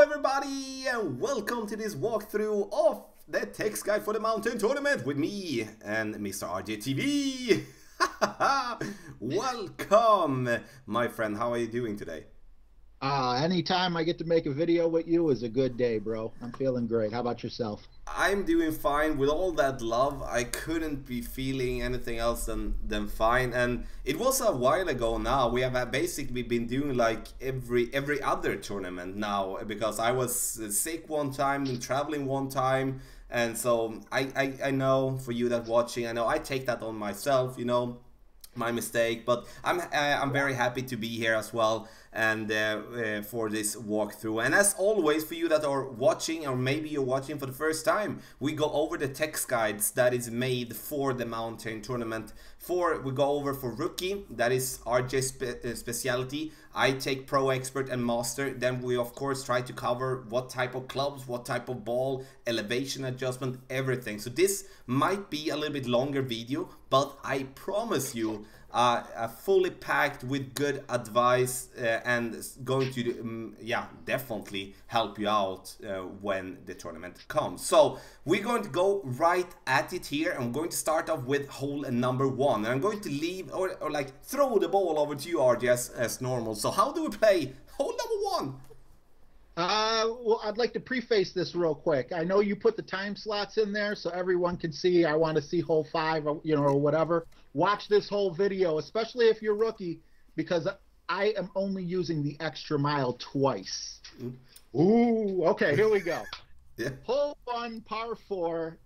everybody, and welcome to this walkthrough of the text guide for the mountain tournament with me and Mr. RJTV. Welcome, my friend. How are you doing today? Anytime I get to make a video with you is a good day, bro. I'm feeling great. How about yourself? I'm doing fine. With all that love, I couldn't be feeling anything else than fine. And it was a while ago now. We have basically been doing like every other tournament now, because I was sick one time and traveling one time. And so I know, for you that watching, I know I take that on myself, you know, my mistake, but I'm very happy to be here as well, and for this walkthrough. And as always, for you that are watching, or maybe you're watching for the first time, we go over the text guides that is made for the mountain tournament. We go over for rookie, that is RJ's specialty. I take pro, expert and master. Then we of course try to cover what type of clubs, what type of ball, elevation adjustment, everything. So this might be a little bit longer video, but I promise you fully packed with good advice, and going to yeah, definitely help you out when the tournament comes. So we're going to go right at it here. I'm going to start off with hole number 1, and I'm going to leave or like throw the ball over to you, RJ, as normal. So how do we play hole number 1? Well, I'd like to preface this real quick. I know you put the time slots in there so everyone can see. I want to see hole 5, or, you know, or whatever. Watch this whole video, especially if you're rookie, because I am only using the extra mile twice. Ooh, okay, here we go. Yeah. Hole 1, par 4,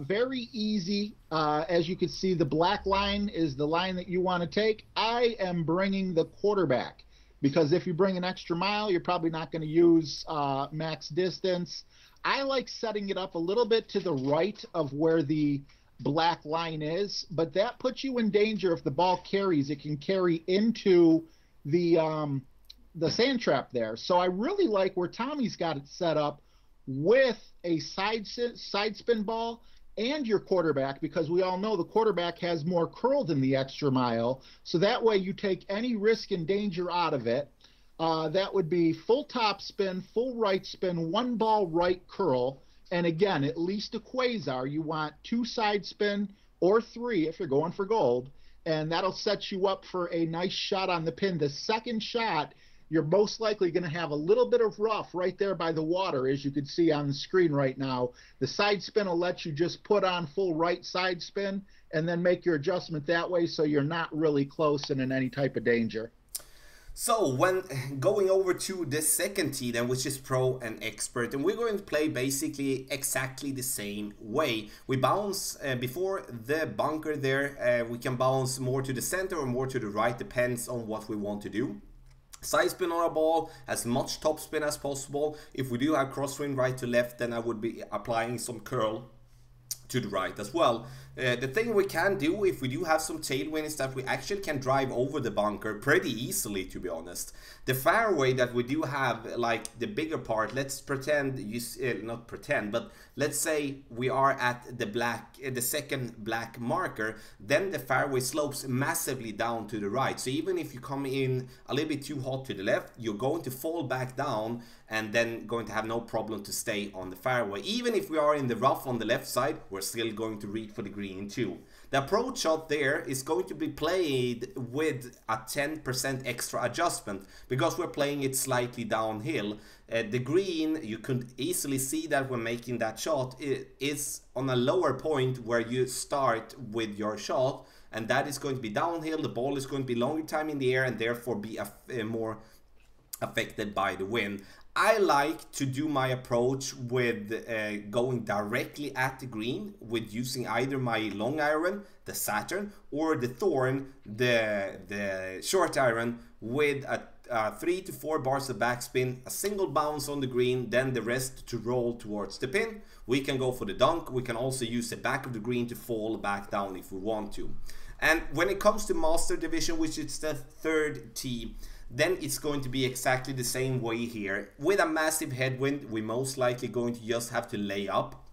very easy. As you can see, the black line is the line that you want to take. I am bringing the quarterback, because if you bring an extra mile, you're probably not going to use max distance. I like setting it up a little bit to the right of where the black line is, but that puts you in danger. If the ball carries, it can carry into the sand trap there. So I really like where Tommy's got it set up with a side spin ball and your quarterback, because we all know the quarterback has more curl than the extra mile. So that way you take any risk and danger out of it. That would be full top spin, full right spin, 1 ball right curl. And again, at least a quasar, you want 2 side spin or 3 if you're going for gold. And that'll set you up for a nice shot on the pin. The second shot, you're most likely going to have a little bit of rough right there by the water, as you can see on the screen right now. The side spin will let you just put on full right side spin and then make your adjustment that way, so you're not really close and in any type of danger. So when going over to the second tee then, which is pro and expert, and we're going to play basically exactly the same way. We bounce before the bunker there. We can bounce more to the center or more to the right, depends on what we want to do. Side spin on our ball, as much top spin as possible. If we do have crosswind right to left, then I would be applying some curl to the right as well. The thing we can do if we do have some tailwind is that we actually can drive over the bunker pretty easily, to be honest. The fairway that we do have, like the bigger part, let's pretend, not pretend, but let's say we are at the second black marker, then the fairway slopes massively down to the right. So even if you come in a little bit too hot to the left, you're going to fall back down and then going to have no problem to stay on the fairway. Even if we are in the rough on the left side, we're still going to reach for the green too. The approach shot there is going to be played with a 10% extra adjustment, because we're playing it slightly downhill. The green, you could easily see that when making that shot, it is on a lower point where you start with your shot, and that is going to be downhill. The ball is going to be longer time in the air and therefore be more affected by the wind. I like to do my approach with going directly at the green, with using either my long iron, the Saturn, or the Thorn, the short iron, with a 3 to 4 bars of backspin, a single bounce on the green, then the rest to roll towards the pin. We can go for the dunk. We can also use the back of the green to fall back down if we want to. And when it comes to Master Division, which is the third tee, then it's going to be exactly the same way here. With a massive headwind, we're most likely going to just have to lay up.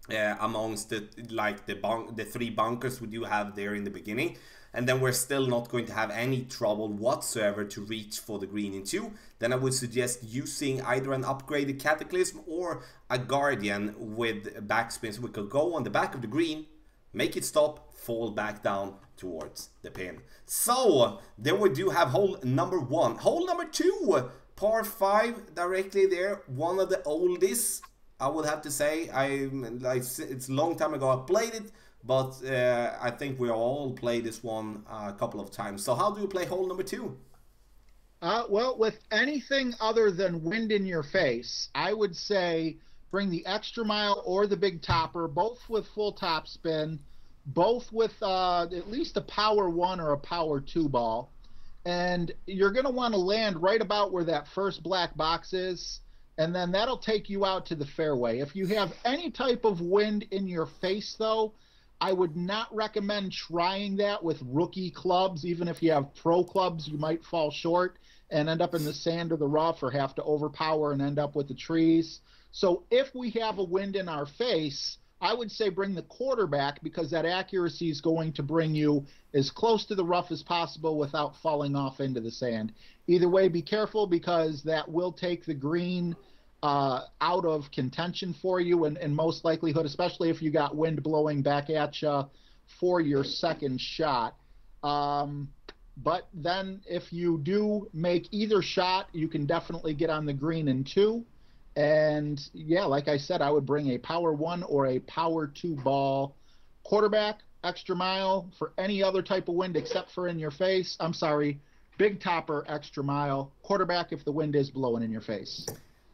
amongst the three bunkers we do have there in the beginning, and then we're still not going to have any trouble whatsoever to reach for the green in two, then I would suggest using either an upgraded Cataclysm or a Guardian with backspin, so we could go on the back of the green, make it stop, fall back down towards the pin. So then we do have hole number one. Hole number two, par 5 directly there, one of the oldest, I would have to say. It's a long time ago I played it, but I think we all played this one a couple of times. So how do you play hole number two? Well, with anything other than wind in your face, I would say bring the extra mile or the big topper, both with full top spin, both with at least a power 1 or a power 2 ball. And you're going to want to land right about where that first black box is, and then that'll take you out to the fairway. If you have any type of wind in your face, though, I would not recommend trying that with rookie clubs. Even if you have pro clubs, you might fall short and end up in the sand or the rough, or have to overpower and end up with the trees. So if we have a wind in our face, I would say bring the quarterback, because that accuracy is going to bring you as close to the rough as possible without falling off into the sand. Either way, be careful, because that will take the green out of contention for you, and most likelihood, especially if you got wind blowing back at you for your second shot. But then if you do make either shot, you can definitely get on the green in two. And yeah, like I said, I would bring a power 1 or a power 2 ball, quarterback, extra mile for any other type of wind except for in your face. I'm sorry, big topper, extra mile, quarterback if the wind is blowing in your face.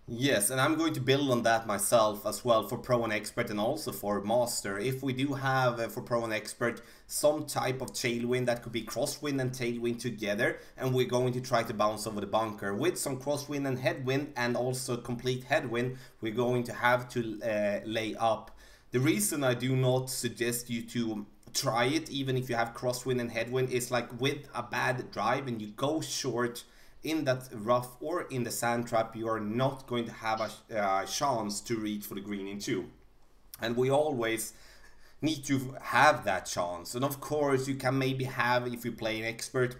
Yes, and I'm going to build on that myself as well for Pro and Expert, and also for Master. If we do have for Pro and Expert some type of tailwind, that could be crosswind and tailwind together, and we're going to try to bounce over the bunker with some crosswind and headwind, and also complete headwind, we're going to have to lay up. The reason I do not suggest you to try it, even if you have crosswind and headwind, is like with a bad drive and you go short in that rough or in the sand trap, you are not going to have a chance to reach for the green in two. And we always need to have that chance. And of course, you can maybe have, if you play an expert,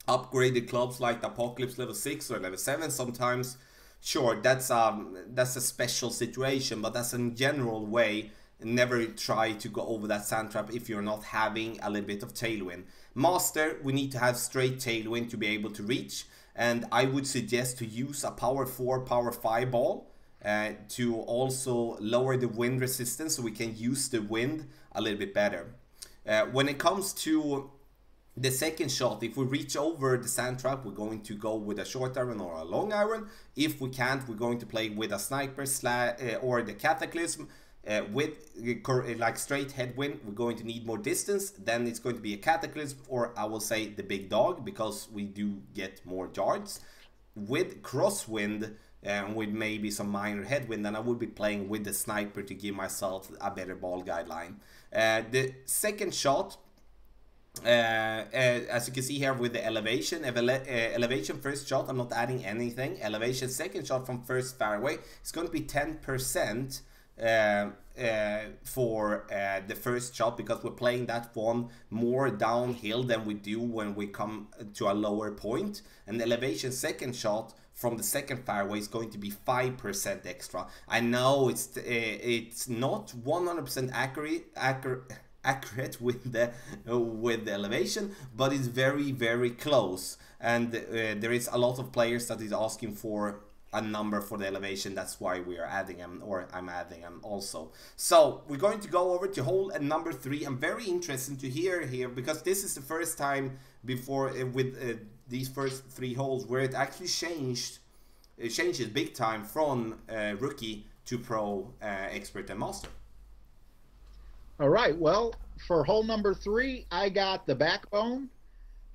upgraded clubs like the Apocalypse level 6 or level 7 sometimes. Sure, that's a special situation, but that's a general way. Never try to go over that sand trap if you're not having a little bit of tailwind. Master, we need to have straight tailwind to be able to reach. And I would suggest to use a power 4, power 5 ball to also lower the wind resistance, so we can use the wind a little bit better. When it comes to the second shot, if we reach over the sand trap, we're going to go with a short iron or a long iron. If we can't, we're going to play with a sniper or the Cataclysm. With like straight headwind, we're going to need more distance. Then it's going to be a Cataclysm, or I will say the big dog, because we do get more yards. With crosswind and with maybe some minor headwind, then I would be playing with the sniper to give myself a better ball guideline. The second shot, as you can see here with the elevation, elevation first shot, I'm not adding anything. Elevation second shot from first fairway, it's going to be 10%. For the first shot, because we're playing that one more downhill than we do when we come to a lower point. And the elevation second shot from the second fairway is going to be 5% extra. I know it's not 100% accurate with the elevation, but it's very close. And there is a lot of players that is asking for a number for the elevation. That's why we are adding them, or I'm adding them also. So we're going to go over to hole number 3. I'm very interested to hear here, because this is the first time before with these first 3 holes where it actually changes big time from rookie to pro, expert and master. All right, well, for hole number 3, I got the backbone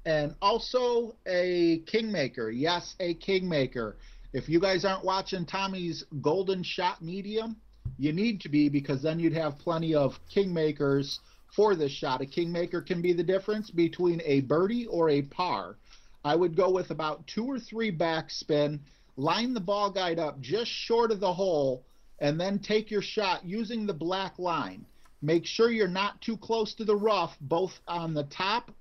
and also a kingmaker. Yes, a kingmaker. If you guys aren't watching Tommy's Golden Shot Medium, you need to be, because then you'd have plenty of kingmakers for this shot. A kingmaker can be the difference between a birdie or a par. I would go with about 2 or 3 backspin, line the ball guide up just short of the hole, and then take your shot using the black line. Make sure you're not too close to the rough, both on the top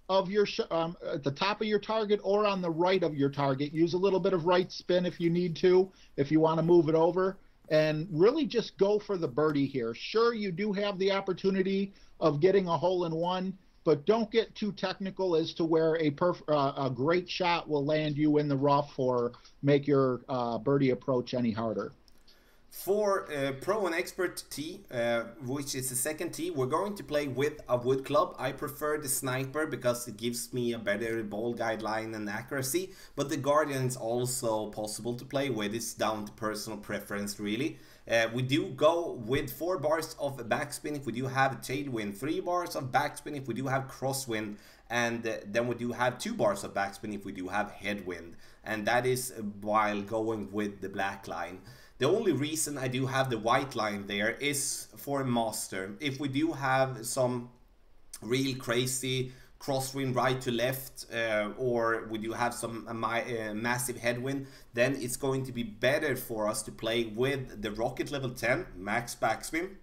of your at the top of your target or on the right of your target. Use a little bit of right spin if you need to, if you want to move it over, and really just go for the birdie here. Sure, you do have the opportunity of getting a hole in one, but don't get too technical as to where a great shot will land you in the rough or make your birdie approach any harder. For Pro and Expert tee, which is the second tee, we're going to play with a wood club. I prefer the Sniper because it gives me a better ball guideline and accuracy, but the Guardian is also possible to play with. It's down to personal preference, really. We do go with 4 bars of backspin if we do have tailwind, 3 bars of backspin if we do have crosswind, and then we do have 2 bars of backspin if we do have headwind. And that is while going with the black line. The only reason I do have the white line there is for master. If we do have some real crazy crosswind right to left, or we do have some massive headwind, then it's going to be better for us to play with the Rocket level 10 max backspin,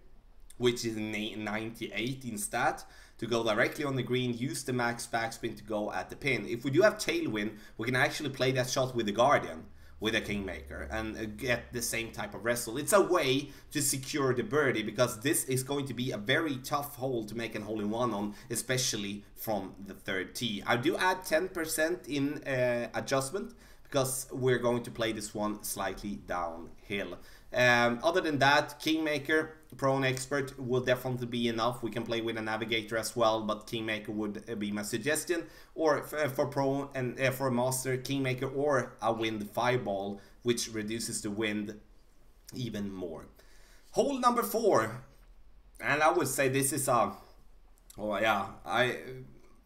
which is 98 in stat, to go directly on the green, use the max backspin to go at the pin. If we do have tailwind, we can actually play that shot with the Guardian, with a Kingmaker, and get the same type of wrestle. It's a way to secure the birdie, because this is going to be a very tough hole to make a hole-in-one on, especially from the third tee. I do add 10% in adjustment, because we're going to play this one slightly downhill. Other than that, Kingmaker, Pro and Expert will definitely be enough. We can play with a Navigator as well, but Kingmaker would be my suggestion. Or for Pro and for Master, Kingmaker or a Wind 5 ball, which reduces the wind even more. Hole number 4, and I would say this is the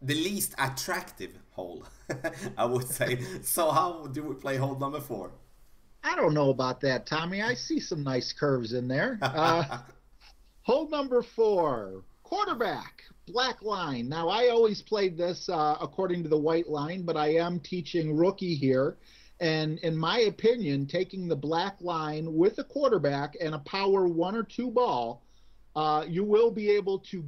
least attractive hole, I would say. So how do we play hole number 4? I don't know about that, Tommy. I see some nice curves in there. Hole number 4, quarterback, black line. Now, I always played this according to the white line, but I am teaching rookie here. And in my opinion, taking the black line with a quarterback and a power 1 or 2 ball, you will be able to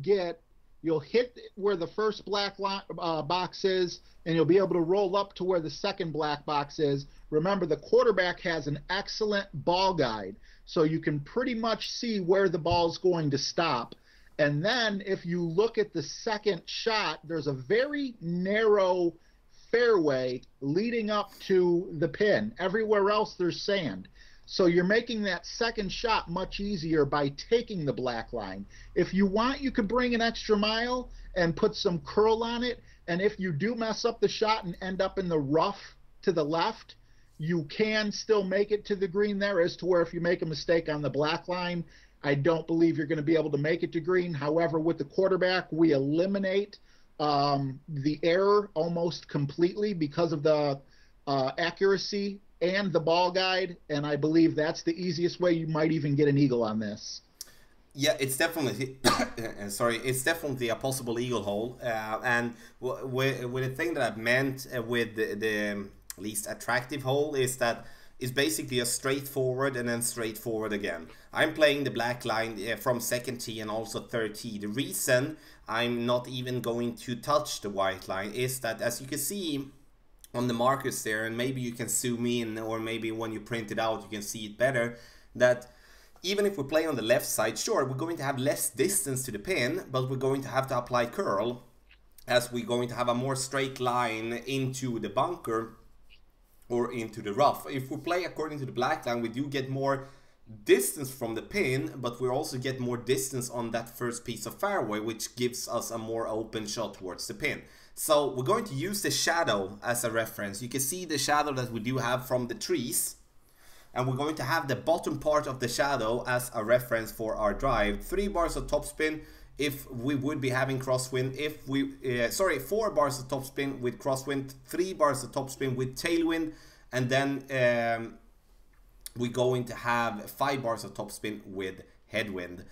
you'll hit where the first black box is, and you'll be able to roll up to where the second black box is. Remember, the quarterback has an excellent ball guide, so you can pretty much see where the ball's going to stop. And then if you look at the second shot, there's a very narrow fairway leading up to the pin. Everywhere else there's sand. So you're making that second shot much easier by taking the black line. If you want, you could bring an extra mile and put some curl on it. And if you do mess up the shot and end up in the rough to the left, you can still make it to the green there, as to where if you make a mistake on the black line, I don't believe you're going to be able to make it to green. However, with the quarterback, we eliminate the error almost completely because of the accuracy and the ball guide, and I believe that's the easiest way you might even get an eagle on this. Yeah, it's definitely it's definitely a possible eagle hole, and with the thing that I've meant with the least attractive hole is that it's basically a straightforward and then straightforward again. I'm playing the black line from second tee and also third tee. The reason I'm not even going to touch the white line is that, as you can see on the markers there, and maybe you can zoom in, or maybe when you print it out you can see it better, that even if we play on the left side, sure, we're going to have less distance to the pin, but we're going to have to apply curl, as we're going to have a more straight line into the bunker or into the rough. If we play according to the black line, we do get more distance from the pin, but we also get more distance on that first piece of fairway, which gives us a more open shot towards the pin. So we're going to use the shadow as a reference. You can see the shadow that we do have from the trees, and we're going to have the bottom part of the shadow as a reference for our drive. 3 bars of topspin if we would be having crosswind. If we 4 bars of topspin with crosswind, 3 bars of topspin with tailwind, and then we're going to have 5 bars of topspin with headwind.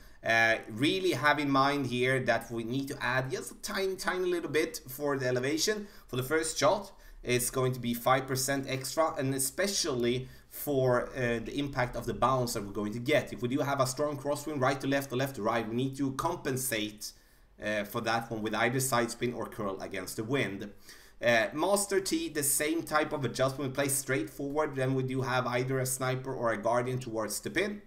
Really have in mind here that we need to add just a tiny little bit for the elevation. For the first shot, it's going to be 5% extra, and especially for the impact of the bounce that we're going to get. If we do have a strong crosswind, right to left or left to right, we need to compensate for that one with either side spin or curl against the wind. Master T, the same type of adjustment. We play straight forward, then we do have either a sniper or a guardian towards the pin.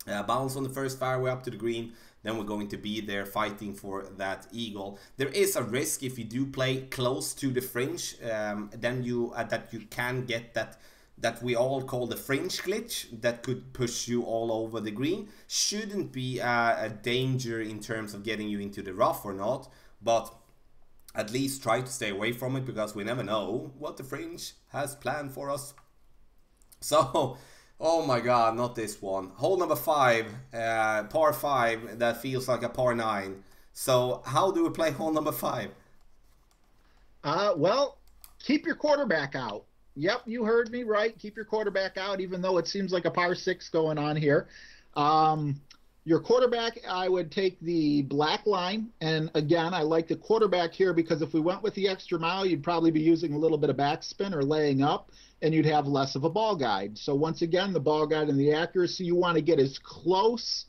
Bounce on the first fairway up to the green, then we're going to be there fighting for that eagle. There is a risk if you do play close to the fringe, then you that you can get that we all call the fringe glitch that could push you all over the green. Shouldn't be a danger in terms of getting you into the rough or not, but at least try to stay away from it, because we never know what the fringe has planned for us. So, oh my god, not this one. Hole number 5, par 5, that feels like a par 9. So, how do we play hole number 5? Well, keep your quarterback out. Yep, you heard me right. Keep your quarterback out, even though it seems like a par 6 going on here. Your quarterback, I would take the black line. And again, I like the quarterback here because if we went with the extra mile, you'd probably be using a little bit of backspin or laying up, and you'd have less of a ball guide. So once again, the ball guide and the accuracy, you want to get as close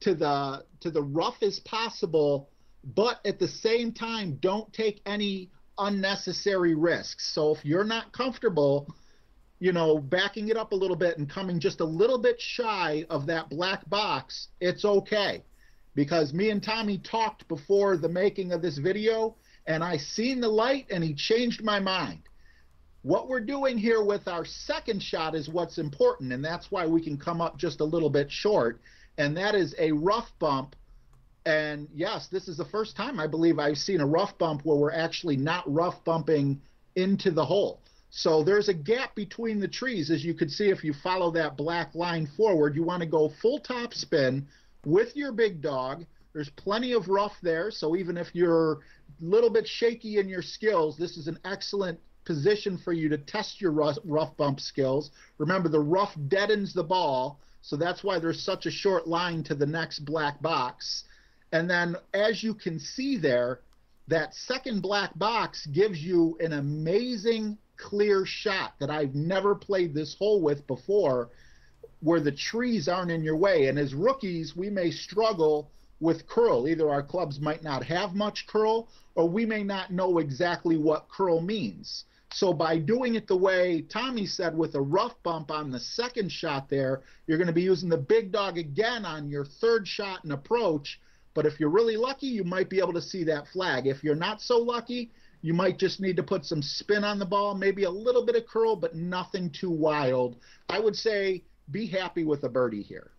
to the rough as possible, but at the same time, don't take any unnecessary risks. So if you're not comfortable, you know, backing it up a little bit and coming just a little bit shy of that black box, it's okay. Because me and Tommy talked before the making of this video, and I seen the light and he changed my mind. What we're doing here with our second shot is what's important, and that's why we can come up just a little bit short, and that is a rough bump. And yes, this is the first time I believe I've seen a rough bump where we're actually not rough bumping into the hole. So there's a gap between the trees, as you could see if you follow that black line forward. You want to go full top spin with your big dog. There's plenty of rough there, so even if you're a little bit shaky in your skills, this is an excellent position for you to test your rough bump skills. Remember, the rough deadens the ball, so that's why there's such a short line to the next black box. And then, as you can see there, that second black box gives you an amazing clear shot that I've never played this hole with before, where the trees aren't in your way. And as rookies, we may struggle with curl. Either our clubs might not have much curl, or we may not know exactly what curl means. So by doing it the way Tommy said, with a rough bump on the second shot there, you're going to be using the big dog again on your third shot and approach. But if you're really lucky, you might be able to see that flag. If you're not so lucky, you might just need to put some spin on the ball, maybe a little bit of curl, but nothing too wild. I would say be happy with a birdie here.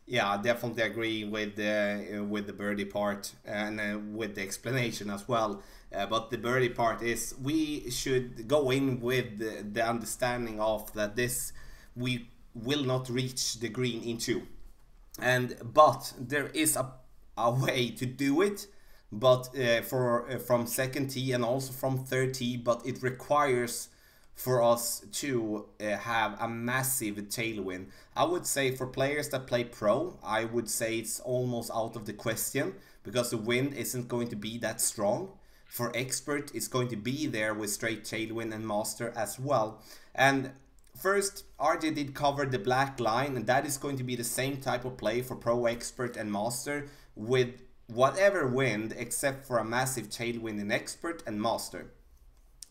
Yeah, I definitely agree with the birdie part and with the explanation as well. But the birdie part is we should go in with the understanding of that this we will not reach the green in 2. But there is a way to do it. But from second tee and also from third tee, but it requires for us to have a massive tailwind. I would say for players that play pro, I would say it's almost out of the question, because the wind isn't going to be that strong. For expert, it's going to be there with straight tailwind and master as well. And first, RJ did cover the black line, and that is going to be the same type of play for pro, expert and master, with whatever wind except for a massive tailwind in expert and master.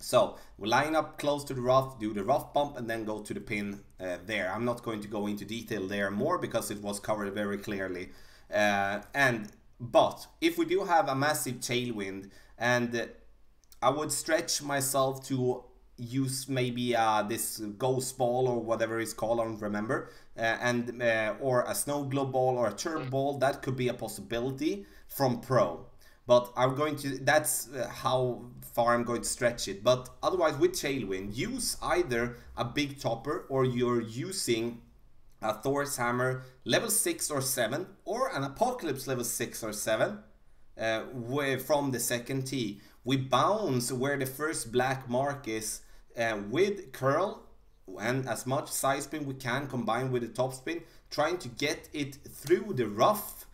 So we line up close to the rough, do the rough bump, and then go to the pin there. I'm not going to go into detail there more because it was covered very clearly. But if we do have a massive tailwind, and I would stretch myself to use maybe this ghost ball or whatever it's called, I don't remember, or a snow globe ball or a turbo ball, that could be a possibility from pro. But I'm going to, that's how far I'm going to stretch it. But otherwise, with tailwind, use either a big topper, or you're using a Thor's hammer level 6 or 7, or an Apocalypse level 6 or 7 from the second tee. We bounce where the first black mark is with curl and as much side spin we can combined with the top spin, trying to get it through the rough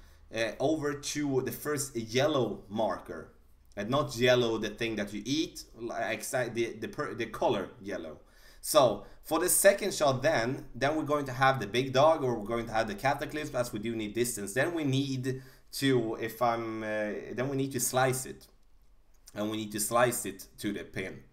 over to the first yellow marker. And not yellow, the thing that you eat, like the color yellow. So for the second shot, then we're going to have the big dog, or we're going to have the cataclysm, as we do need distance. Then we need to, then we need to slice it, and we need to slice it to the pin.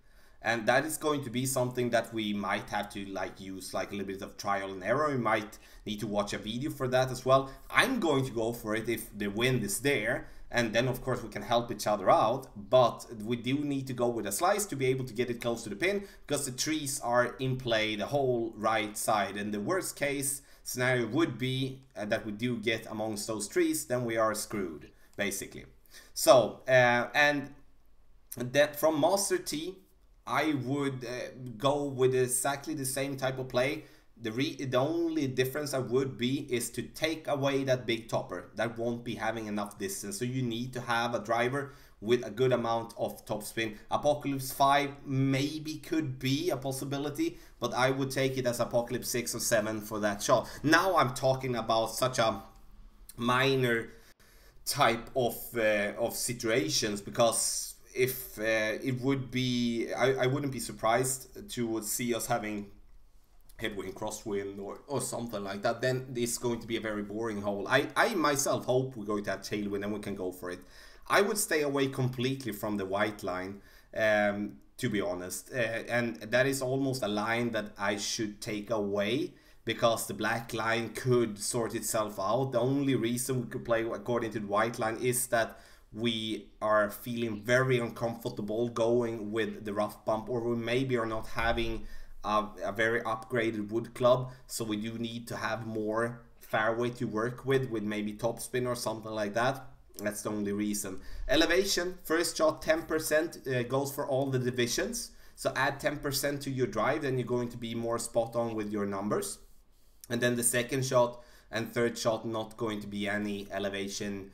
And that is going to be something that we might have to like use like a little bit of trial and error. We might need to watch a video for that as well. I'm going to go for it if the wind is there, and then of course we can help each other out, but we do need to go with a slice to be able to get it close to the pin, because the trees are in play the whole right side, and the worst case scenario would be that we do get amongst those trees, then we are screwed basically. So and that from Master T, I would go with exactly the same type of play. The only difference I would be is to take away that big topper. That won't be having enough distance. So you need to have a driver with a good amount of topspin. Apocalypse 5 maybe could be a possibility, but I would take it as Apocalypse 6 or 7 for that shot. Now I'm talking about such a minor type of situations, because if it would be, I wouldn't be surprised to see us having headwind, crosswind, or something like that. Then it's going to be a very boring hole. I myself hope we're going to have tailwind and we can go for it. I would stay away completely from the white line, to be honest, and that is almost a line that I should take away, because the black line could sort itself out. The only reason we could play according to the white line is that we are feeling very uncomfortable going with the rough bump, or we maybe are not having a very upgraded wood club, so we do need to have more fairway to work with maybe topspin or something like that. That's the only reason. Elevation, first shot 10% goes for all the divisions, so add 10% to your drive, then you're going to be more spot on with your numbers. And then the second shot and third shot, not going to be any elevation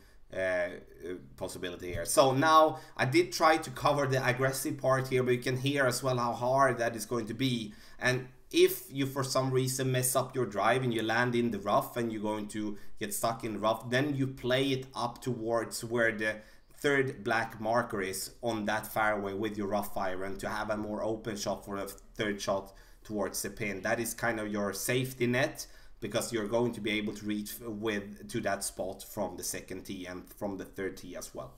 possibility here. So now I did try to cover the aggressive part here, but you can hear as well how hard that is going to be. And if you for some reason mess up your drive and you land in the rough and you're going to get stuck in the rough, then you play it up towards where the third black marker is on that fairway with your rough iron to have a more open shot for a third shot towards the pin. That is kind of your safety net, because you're going to be able to reach to that spot from the second tee and from the third tee as well.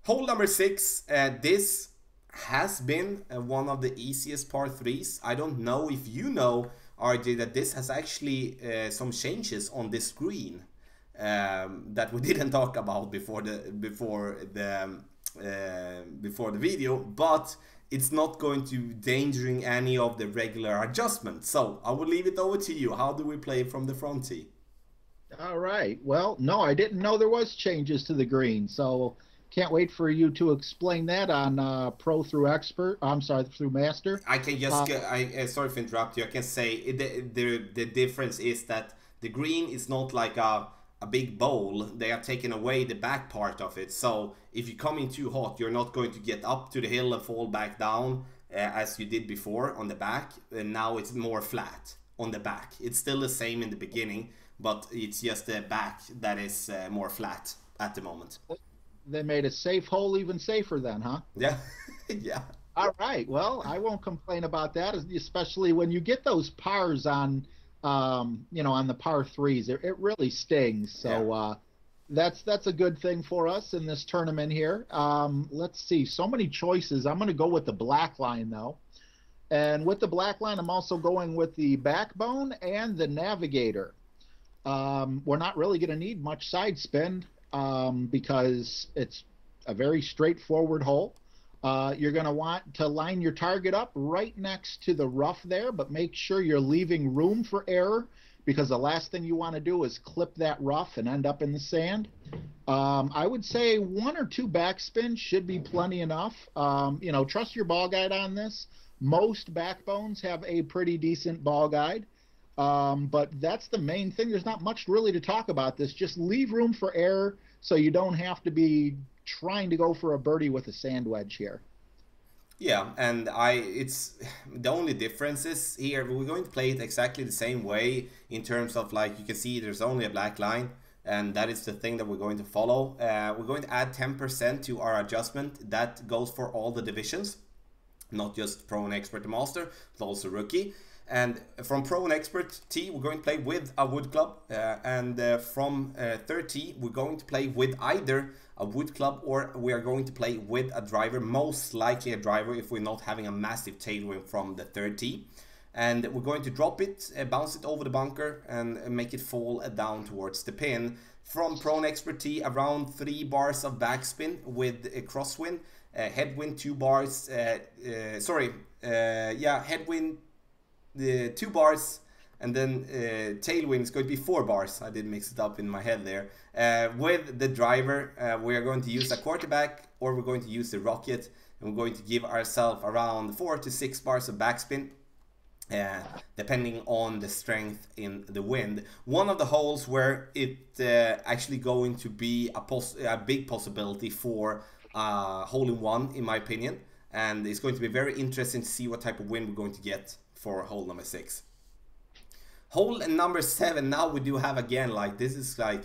Hole number 6, this has been one of the easiest par 3s. I don't know if you know, RJ, that this has actually some changes on this green that we didn't talk about before the video, but it's not going to endangering any of the regular adjustments. So I will leave it over to you. How do we play from the front tee? All right. Well, no, I didn't know there was changes to the green, so can't wait for you to explain that on Pro through Expert. I'm sorry, through Master. I can just sorry to interrupt you. I can say the difference is that the green is not like a big bowl. They are taking away the back part of it, so if you come in too hot, you're not going to get up to the hill and fall back down as you did before on the back. And now it's more flat on the back. It's still the same in the beginning, but it's just the back that is more flat at the moment. They made a safe hole even safer then, huh? Yeah. Yeah. All right. Well, I won't complain about that, especially when you get those pars on on the par 3s. It really stings. So that's a good thing for us in this tournament here. Let's see. So many choices. I'm going to go with the black line, though. And with the black line, I'm also going with the backbone and the navigator. We're not really going to need much side spin because it's a very straightforward hole. You're going to want to line your target up right next to the rough there, but make sure you're leaving room for error, because the last thing you want to do is clip that rough and end up in the sand. I would say 1 or 2 backspin should be plenty enough. Trust your ball guide on this. Most backbones have a pretty decent ball guide, but that's the main thing. There's not much really to talk about this. Just leave room for error so you don't have to be trying to go for a birdie with a sand wedge here. Yeah, and it's the only difference is here we're going to play it exactly the same way in terms of, like, you can see there's only a black line, and that is the thing that we're going to follow. We're going to add 10% to our adjustment. That goes for all the divisions. not just Pro and Expert and Master, but also Rookie. And from Pro and Expert T, we're going to play with a wood club, and from third T, we're going to play with either a wood club or we are going to play with a driver, most likely a driver if we're not having a massive tailwind from the third T. And we're going to drop it, bounce it over the bunker and make it fall down towards the pin. From Pro and Expert T, around 3 bars of backspin with a crosswind, headwind 2 bars, headwind 2 bars, and then tailwind is going to be 4 bars. I did mix it up in my head there. With the driver, we are going to use a quarterback or we're going to use the rocket, and we're going to give ourselves around 4 to 6 bars of backspin, depending on the strength in the wind. One of the holes where it actually going to be a big possibility for hole-in-one, in my opinion, and it's going to be very interesting to see what type of wind we're going to get for hole number 6. Hole number 7, now we do have again, like, this is like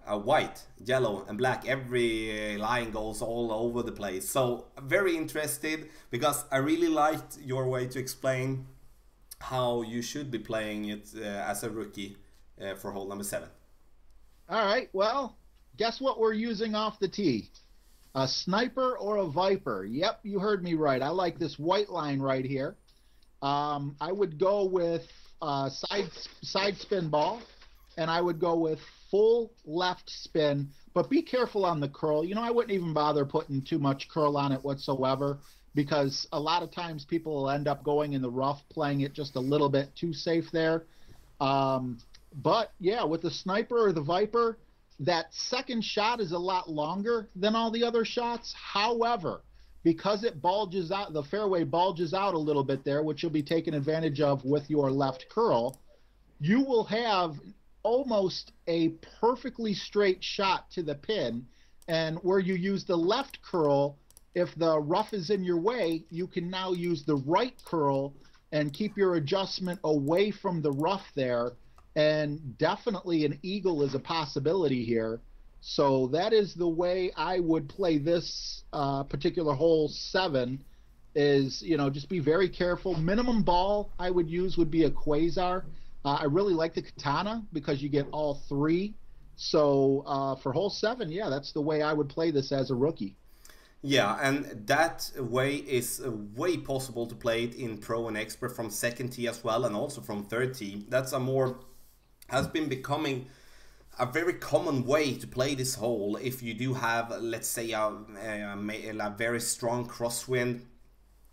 a white, yellow and black. Every line goes all over the place. So very interested, because I really liked your way to explain how you should be playing it as a rookie for hole number 7. All right, well, guess what we're using off the tee? A sniper or a viper? Yep, you heard me right. I like this white line right here. I would go with side spin ball, and I would go with full left spin, but be careful on the curl. You know, I wouldn't even bother putting too much curl on it whatsoever, because a lot of times people will end up going in the rough, playing it just a little bit too safe there. But yeah, with the sniper or the viper, that second shot is a lot longer than all the other shots. However, because it bulges out, the fairway bulges out a little bit there, which you'll be taking advantage of with your left curl, you will have almost a perfectly straight shot to the pin. And where you use the left curl, if the rough is in your way, you can now use the right curl and keep your adjustment away from the rough there. And definitely an eagle is a possibility here. So that is the way I would play this particular hole 7, is, you know, just be very careful. Minimum ball I would use would be a quasar. I really like the katana because you get all 3. So for hole 7, yeah, that's the way I would play this as a rookie. Yeah, and that way is way possible to play it in Pro and Expert from second tee as well, and also from third tee. That's a more, has been becoming a very common way to play this hole if you do have, let's say, a very strong crosswind,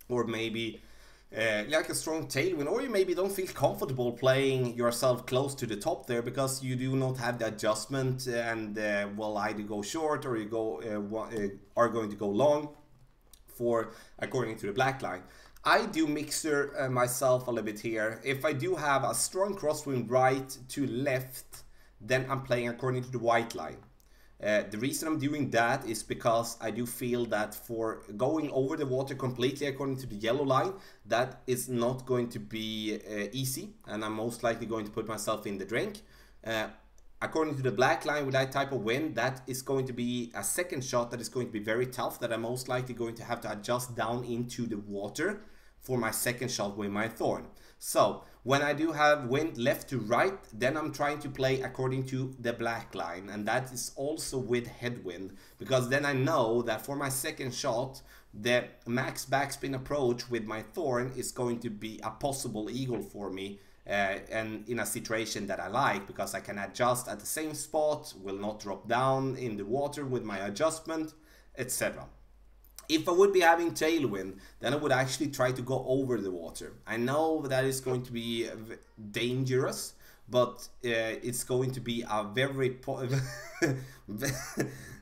or maybe like a strong tailwind, or you maybe don't feel comfortable playing yourself close to the top there because you do not have the adjustment and will either go short or you go are going to go long for according to the black line. I do mixer myself a little bit here. If I do have a strong crosswind right to left, then I'm playing according to the white line. The reason I'm doing that is because I do feel that for going over the water completely according to the yellow line, that is not going to be easy, and I'm most likely going to put myself in the drink. According to the black line with that type of wind, that is going to be a second shot that is going to be very tough, that I'm most likely going to have to adjust down into the water for my second shot with my thorn. So when I do have wind left to right, then I'm trying to play according to the black line, and that is also with headwind, because then I know that for my second shot, the max backspin approach with my thorn is going to be a possible eagle for me, and in a situation that I like, because I can adjust at the same spot, will not drop down in the water with my adjustment, etc. If I would be having tailwind, then I would actually try to go over the water. I know that is going to be dangerous, but it's going to be a very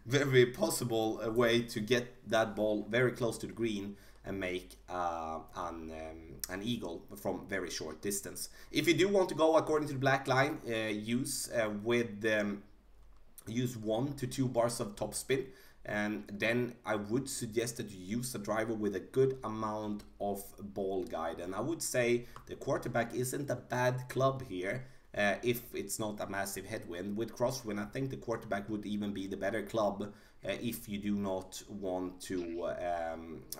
very possible way to get that ball very close to the green and make an eagle from very short distance. If you do want to go according to the black line, use 1 to 2 bars of topspin. And then I would suggest that you use a driver with a good amount of ball guide. And I would say the quarterback isn't a bad club here. if it's not a massive headwind. With crosswind, I think the quarterback would even be the better club if you do not want to,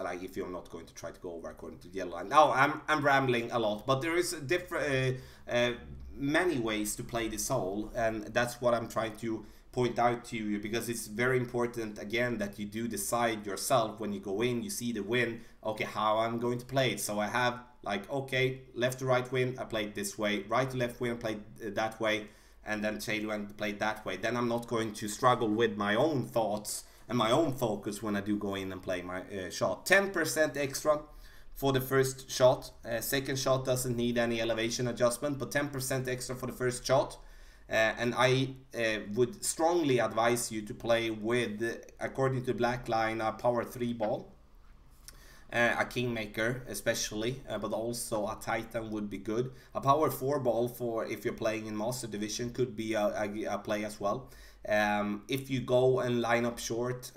like if you're not going to try to go over according to the yellow line. Now, I'm rambling a lot, but there is different, many ways to play this hole, and that's what I'm trying to point out to you, because it's very important again that you do decide yourself when you go in. You see the win, okay, how I'm going to play it. So I have like, okay, left to right win, I played this way, right to left win, I played that way, and then tailwind played that way. Then I'm not going to struggle with my own thoughts and my own focus when I do go in and play my shot. 10% extra for the first shot. Second shot doesn't need any elevation adjustment, but 10% extra for the first shot. And I would strongly advise you to play with, according to black line, a power 3 ball, a kingmaker especially, but also a titan would be good. A power 4 ball for if you're playing in master division could be a play as well. If you go and line up short,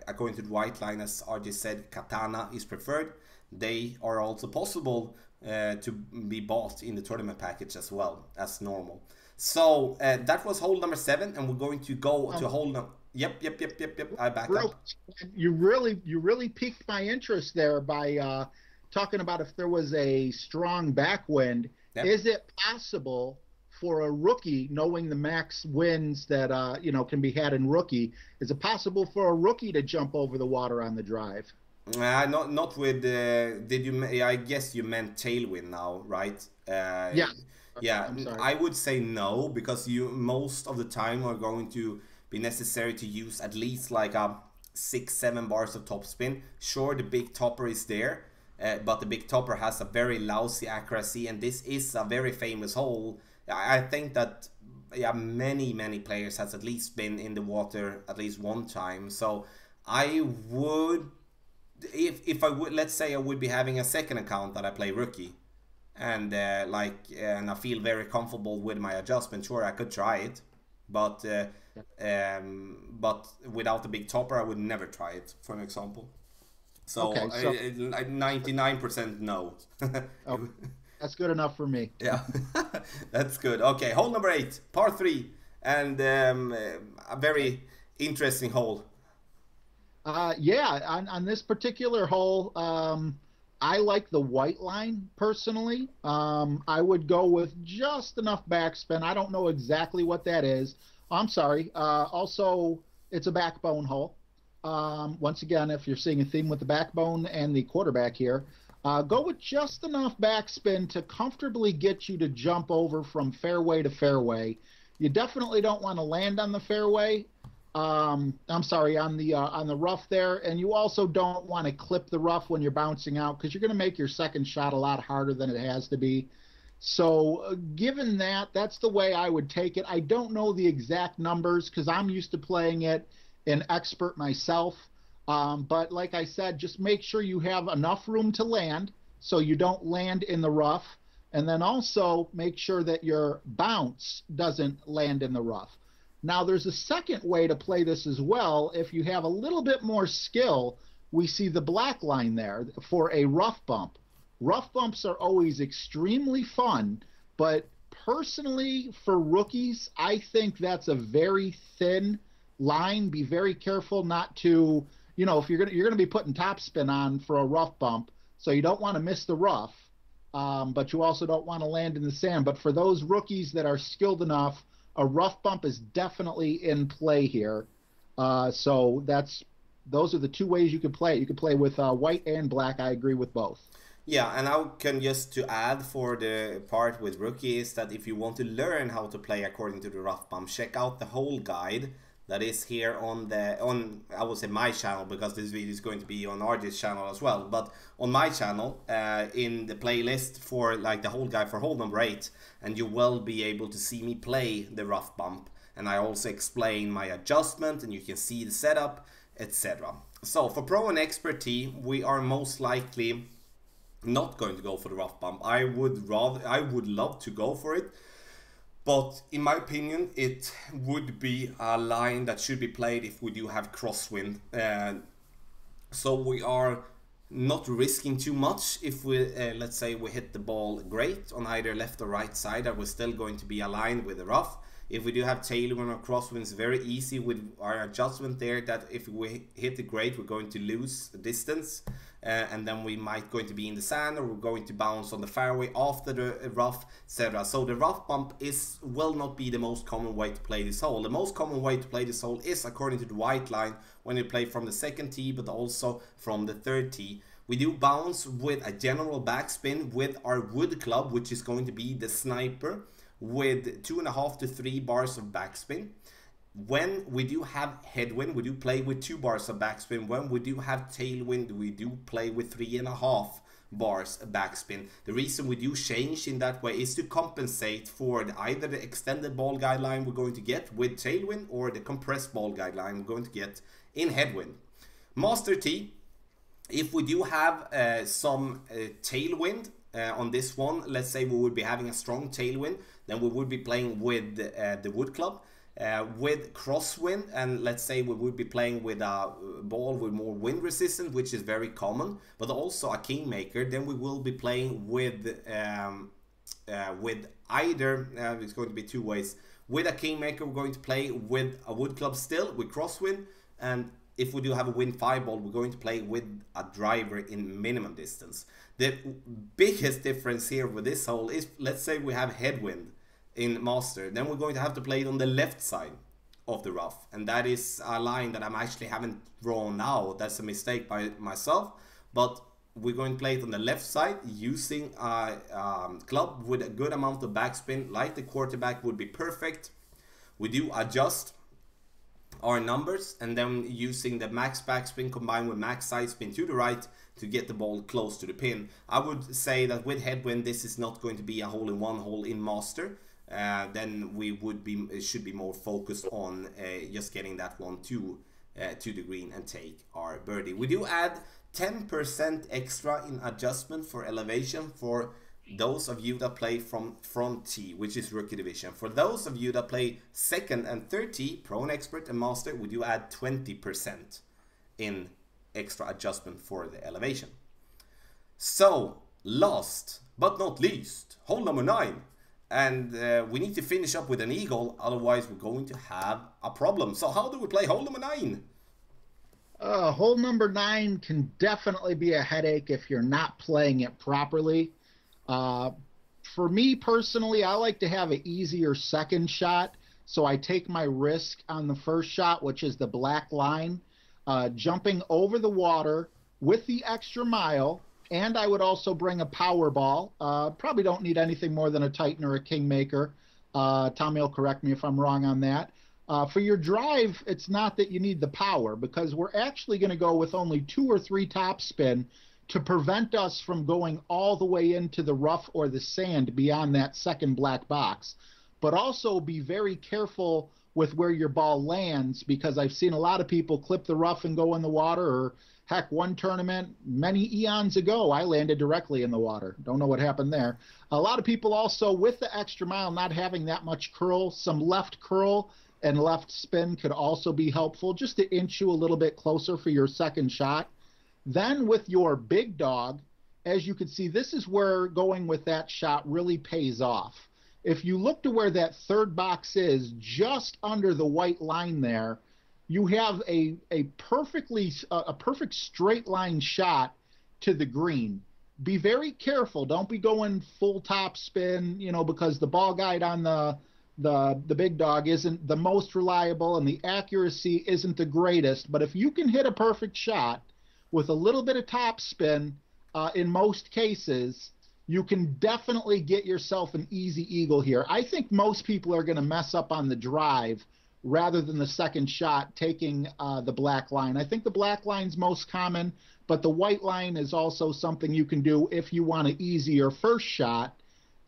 according to the white line, as RJ said, katana is preferred. They are also possible to be bought in the tournament package as well as normal. So that was hole number 7, and we're going to go to hole number. Yep. I back up. You really piqued my interest there by talking about if there was a strong backwind. Yep. Is it possible for a rookie, knowing the max wins that can be had in rookie, is it possible for a rookie to jump over the water on the drive? Not with. Did you? I guess you meant tailwind now, right? Yeah. Yeah, I would say no, because you most of the time are going to be necessary to use at least like a 6-7 bars of topspin. Sure, the big topper is there, but the big topper has a very lousy accuracy, and this is a very famous hole. I think that many players has at least been in the water at least one time. So I would, if I would, let's say I would be having a second account that I play rookie, and and I feel very comfortable with my adjustment. Sure, I could try it, but without the big topper, I would never try it, for an example. So, okay, so 99% no. Oh, that's good enough for me. Yeah, that's good. Okay, hole number 8, par 3, and a very interesting hole. Yeah, on this particular hole, I like the white line personally. I would go with just enough backspin. I don't know exactly what that is. I'm sorry. Also, it's a backbone hole. Once again, if you're seeing a theme with the backbone and the quarterback here, go with just enough backspin to comfortably get you to jump over from fairway to fairway. You definitely don't want to land on the fairway. I'm sorry, on the rough there, and you also don't want to clip the rough when you're bouncing out, because you're going to make your second shot a lot harder than it has to be. So given that, that's the way I would take it. I don't know the exact numbers because I'm used to playing it in expert myself, but like I said, just make sure you have enough room to land so you don't land in the rough, and then also make sure that your bounce doesn't land in the rough. Now, there's a second way to play this as well. If you have a little bit more skill, we see the black line there for a rough bump. Rough bumps are always extremely fun, but personally, for rookies, I think that's a very thin line. Be very careful not to, if you're gonna be putting topspin on for a rough bump, so you don't want to miss the rough, but you also don't want to land in the sand. But for those rookies that are skilled enough, a rough bump is definitely in play here. So those are the two ways you could play it. You could play with white and black. I agree with both. Yeah, and I can just to add for the part with rookie is that if you want to learn how to play according to the rough bump, check out the whole guide that is here on I would say my channel, because this video is going to be on RJ's channel as well, but on my channel in the playlist for like the whole guide for hole number 8, and you will be able to see me play the rough bump, and I also explain my adjustment, and you can see the setup, etc. So for pro and expert tee, we are most likely not going to go for the rough bump. I would love to go for it, but in my opinion, it would be a line that should be played if we do have crosswind. So we are not risking too much. If we let's say we hit the ball great on either left or right side, that we're still going to be aligned with the rough. If we do have tailwind or crosswind, it's very easy with our adjustment there that if we hit it great, we're going to lose distance, and then we might going to be in the sand, or we're going to bounce on the fairway after the rough, etc. So the rough bump will not be the most common way to play this hole. The most common way to play this hole is according to the white line, when you play from the second tee, but also from the third tee. We do bounce with a general backspin with our wood club, which is going to be the sniper, with 2.5 to 3 bars of backspin. When we do have headwind, we do play with 2 bars of backspin. When we do have tailwind, we do play with 3.5 bars of backspin. The reason we do change in that way is to compensate for either the extended ball guideline we're going to get with tailwind, or the compressed ball guideline we're going to get in headwind. Master tee, if we do have some tailwind on this one, let's say we would be having a strong tailwind, then we would be playing with the wood club. With crosswind, and let's say we would be playing with a ball with more wind resistance, which is very common, but also a kingmaker, then we will be playing with either, it's going to be 2 ways. With a kingmaker, we're going to play with a wood club still, with crosswind, and if we do have a wind 5 ball, we're going to play with a driver in minimum distance. The biggest difference here with this hole is, let's say we have headwind in master, then we're going to have to play it on the left side of the rough, and that is a line that I actually haven't drawn now. That's a mistake by myself, but we're going to play it on the left side using a club with a good amount of backspin, like the quarterback would be perfect. We do adjust our numbers, and then using the max backspin combined with max side spin to the right to get the ball close to the pin. I would say that with headwind, this is not going to be a hole-in-one hole in master. Then we should be more focused on just getting that one to the green and take our birdie. We do add 10% extra in adjustment for elevation for those of you that play from front tee, which is rookie division. For those of you that play second and third tee, pro and expert and master, we do add 20% in extra adjustment for the elevation. So last but not least, hole number 9. And we need to finish up with an eagle, otherwise we're going to have a problem. So how do we play hole number 9? Hole number 9 can definitely be a headache if you're not playing it properly. For me personally, I like to have an easier second shot, so I take my risk on the first shot, which is the black line, jumping over the water with the extra mile. And I would also bring a power ball. Probably don't need anything more than a Titan or a Kingmaker. Tommy will correct me if I'm wrong on that. For your drive, it's not that you need the power, because we're actually going to go with only 2 or 3 topspin to prevent us from going all the way into the rough or the sand beyond that second black box. But also be very careful with where your ball lands, because I've seen a lot of people clip the rough and go in the water, or heck, one tournament many eons ago, I landed directly in the water. Don't know what happened there. A lot of people also, with the extra mile, not having that much curl, some left curl and left spin could also be helpful, just to inch you a little bit closer for your second shot. Then with your big dog, as you can see, this is where going with that shot really pays off. If you look to where that third box is, just under the white line there, you have a perfect straight line shot to the green. Be very careful. Don't be going full top spin, because the ball guide on the big dog isn't the most reliable and the accuracy isn't the greatest. But if you can hit a perfect shot with a little bit of top spin, in most cases, you can definitely get yourself an easy eagle here. I think most people are going to mess up on the drive rather than the second shot taking the black line. I think the black line's most common, but the white line is also something you can do if you want an easier first shot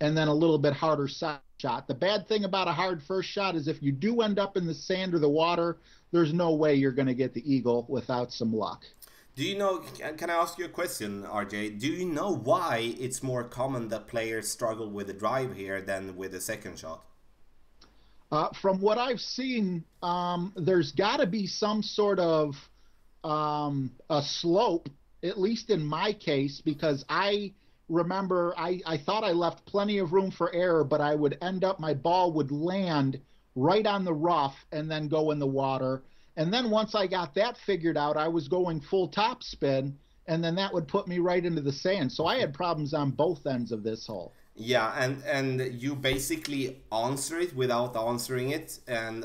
and then a little bit harder second shot. The bad thing about a hard first shot is if you do end up in the sand or the water, there's no way you're going to get the eagle without some luck. Do you know, can I ask you a question, RJ? Do you know why it's more common that players struggle with the drive here than with the second shot? From what I've seen, there's got to be some sort of a slope at least in my case, because I remember I thought I left plenty of room for error, but I would end up, my ball would land right on the rough and then go in the water. And then once I got that figured out, I was going full topspin, and then that would put me right into the sand. So I had problems on both ends of this hole. Yeah, and you basically answer it without answering it, and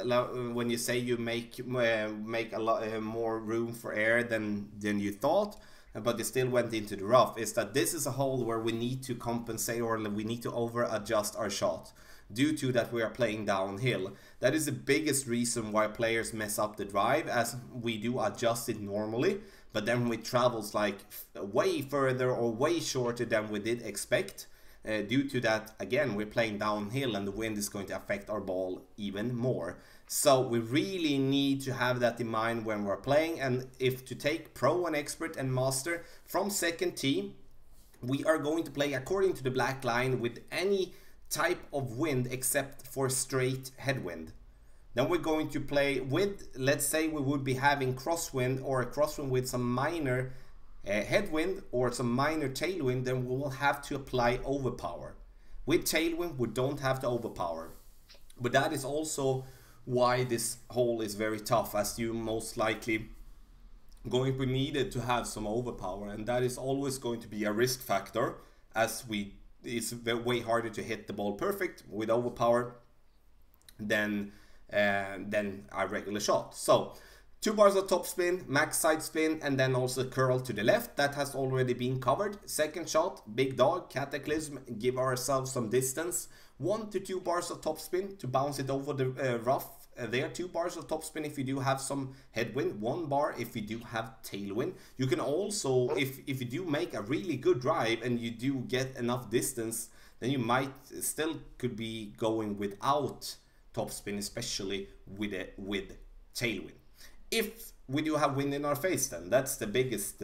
when you say you make a lot more room for error than you thought, but you still went into the rough, is that this is a hole where we need to compensate, or we need to over adjust our shot due to that we are playing downhill. That is the biggest reason why players mess up the drive, as we do adjust it normally, but then it travels like way further or way shorter than we did expect. Due to that, again, we're playing downhill and the wind is going to affect our ball even more. So we really need to have that in mind when we're playing. And if to take pro and expert and master from second tee, we are going to play according to the black line with any type of wind except for straight headwind. Then we're going to play with, let's say we would be having crosswind, or a crosswind with some minor headwind or some minor tailwind, then we will have to apply overpower. With tailwind, we don't have to overpower. But that is also why this hole is very tough, as you most likely going to be needed to have some overpower, and that is always going to be a risk factor, as it's way harder to hit the ball perfect with overpower than a regular shot. So 2 bars of topspin, max side spin, and then also curl to the left. That has already been covered. Second shot, big dog, cataclysm, give ourselves some distance. 1 to 2 bars of topspin to bounce it over the rough. There, 2 bars of topspin if you do have some headwind, 1 bar if you do have tailwind. You can also, if you do make a really good drive and you do get enough distance, then you might still could be going without topspin, especially with tailwind. If we do have wind in our face, then that's the biggest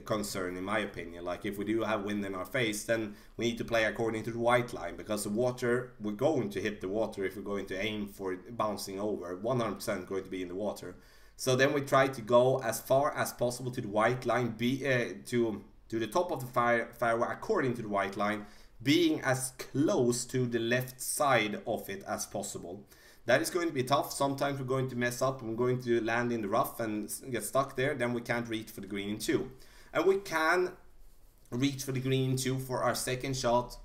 concern in my opinion. Like, if we do have wind in our face, then we need to play according to the white line, because the water, we're going to hit the water if we're going to aim for bouncing over. 100% going to be in the water. So then we try to go as far as possible to the white line, to the top of the fairway according to the white line, being as close to the left side of it as possible. That is going to be tough. Sometimes we're going to mess up. We're going to land in the rough and get stuck there. Then we can't reach for the green in 2. And we can reach for the green in 2 for our second shot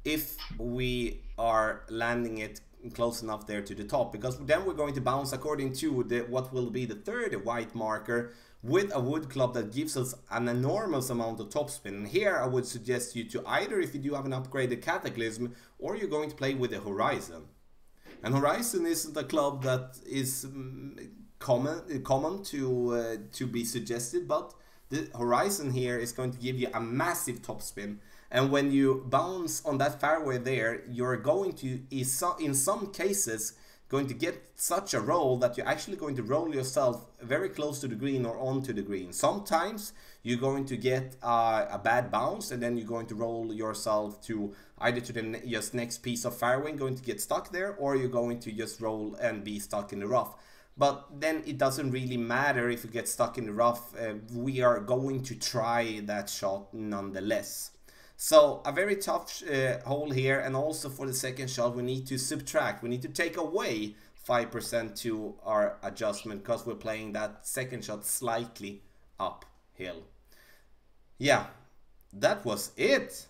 if we are landing it close enough there to the top. Because then we're going to bounce according to what will be the third white marker with a wood club that gives us an enormous amount of topspin. And here I would suggest you to either, if you do have an upgraded cataclysm, or you're going to play with the horizon. And horizon isn't a club that is common to be suggested, but the horizon here is going to give you a massive topspin. And when you bounce on that fairway there, you're going to, in some cases, going to get such a roll that you're actually going to roll yourself very close to the green or onto the green. Sometimes you're going to get a bad bounce, and then you're going to roll yourself to either to the just next piece of fairway, going to get stuck there, or you're going to just roll and be stuck in the rough. But then it doesn't really matter if you get stuck in the rough. We are going to try that shot nonetheless. So a very tough hole here, and also for the second shot we need to subtract, we need to take away 5% to our adjustment, because we're playing that second shot slightly uphill. Yeah, that was it.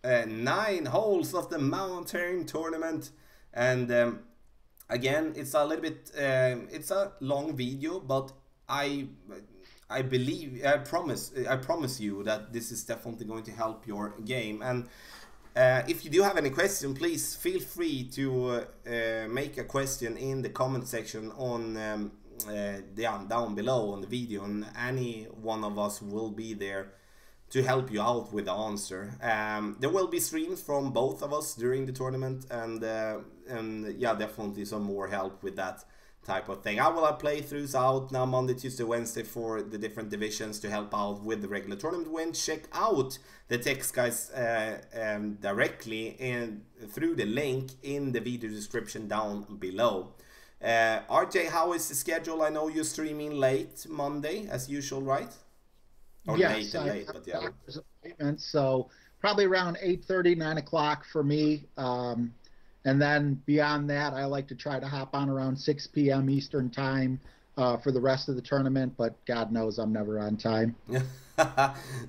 9 holes of the Mountain Tournament, and again, it's a little bit, it's a long video, but I promise you that this is definitely going to help your game. And if you do have any question, please feel free to make a question in the comment section on down below on the video, and any one of us will be there to help you out with the answer. There will be streams from both of us during the tournament, and yeah, definitely some more help with that type of thing. I will have playthroughs out now Monday, Tuesday, Wednesday for the different divisions to help out with the regular tournament win. Check out the Textguides directly and through the link in the video description down below. RJ, how is the schedule? I know you're streaming late Monday as usual, right? Or Yes, late, I late, have but a yeah. doctor's appointment, so probably around 8:30, 9 o'clock for me. And then beyond that, I like to try to hop on around 6 p.m. Eastern time for the rest of the tournament, but God knows I'm never on time.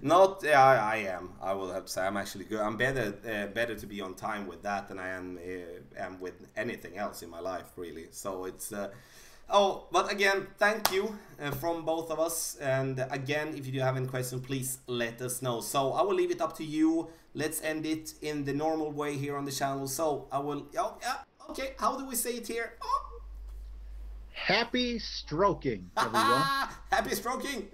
Not, yeah, I am. I will have to say I'm actually good. I'm better to be on time with that than I am with anything else in my life, really. So it's. Oh, but again, thank you from both of us. And again, if you do have any questions, please let us know. So I will leave it up to you. Let's end it in the normal way here on the channel. So I will. Oh, yeah. Okay. How do we say it here? Oh. Happy stroking, everyone. Happy stroking.